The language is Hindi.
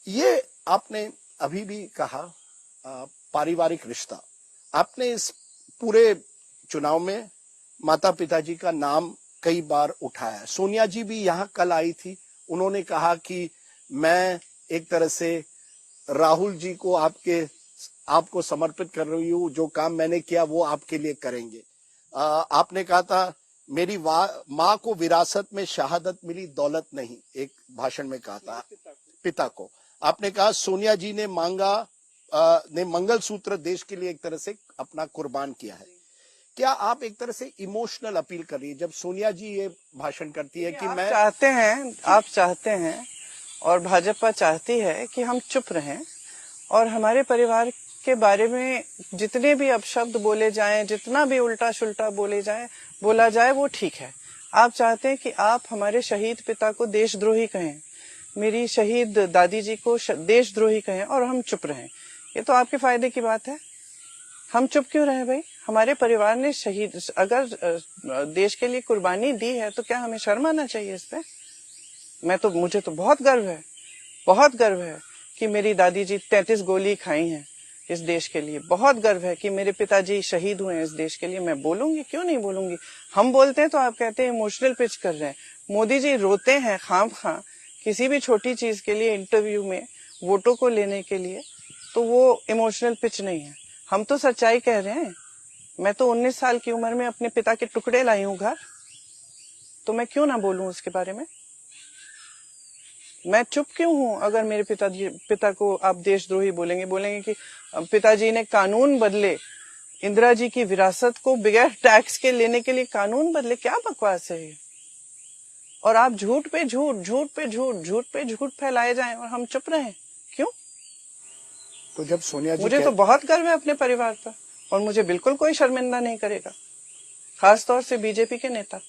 ये आपने अभी भी कहा पारिवारिक रिश्ता, आपने इस पूरे चुनाव में माता पिताजी का नाम कई बार उठाया। सोनिया जी भी यहाँ कल आई थी, उन्होंने कहा कि मैं एक तरह से राहुल जी को आपको समर्पित कर रही हूँ, जो काम मैंने किया वो आपके लिए करेंगे। आपने कहा था मेरी माँ को विरासत में शहादत मिली, दौलत नहीं, एक भाषण में कहा था पिता को। आपने कहा सोनिया जी ने मंगलसूत्र देश के लिए एक तरह से अपना कुर्बान किया है। क्या आप एक तरह से इमोशनल अपील कर रही है जब सोनिया जी ये भाषण करती है कि आप चाहते हैं और भाजपा चाहती है कि हम चुप रहें और हमारे परिवार के बारे में जितने भी अपशब्द बोले जाएं, जितना भी उल्टा शुल्टा बोला जाए वो ठीक है। आप चाहते हैं कि आप हमारे शहीद पिता को देशद्रोही कहें, मेरी शहीद दादी जी को देशद्रोही कहें और हम चुप रहें। ये तो आपके फायदे की बात है। हम चुप क्यों रहे भाई? हमारे परिवार ने अगर देश के लिए कुर्बानी दी है तो क्या हमें शर्म आना चाहिए इस पे? मुझे तो बहुत गर्व है कि मेरी दादी जी 33 गोली खाई हैं इस देश के लिए। बहुत गर्व है कि मेरे पिताजी शहीद हुए हैं इस देश के लिए। मैं बोलूंगी, क्यों नहीं बोलूंगी। हम बोलते हैं तो आप कहते हैं इमोशनल पिच कर रहे हैं। मोदी जी रोते हैं खामखा किसी भी छोटी चीज के लिए, इंटरव्यू में वोटों को लेने के लिए, तो वो इमोशनल पिच नहीं है। हम तो सच्चाई कह रहे हैं। मैं तो 19 साल की उम्र में अपने पिता के टुकड़े लाई हूँ घर, तो मैं क्यों ना बोलूं उसके बारे में? मैं चुप क्यों हूं अगर मेरे पिता को आप देशद्रोही बोलेंगे कि पिताजी ने कानून बदले, इंदिरा जी की विरासत को बगैर टैक्स के लेने के लिए कानून बदले। क्या बकवास है ये? और आप झूठ पे झूठ फैलाए जाएं और हम चुप रहें, क्यों? तो जब सोनिया जी मुझे तो बहुत गर्व है अपने परिवार पर और मुझे बिल्कुल कोई शर्मिंदा नहीं करेगा, खासतौर से बीजेपी के नेता।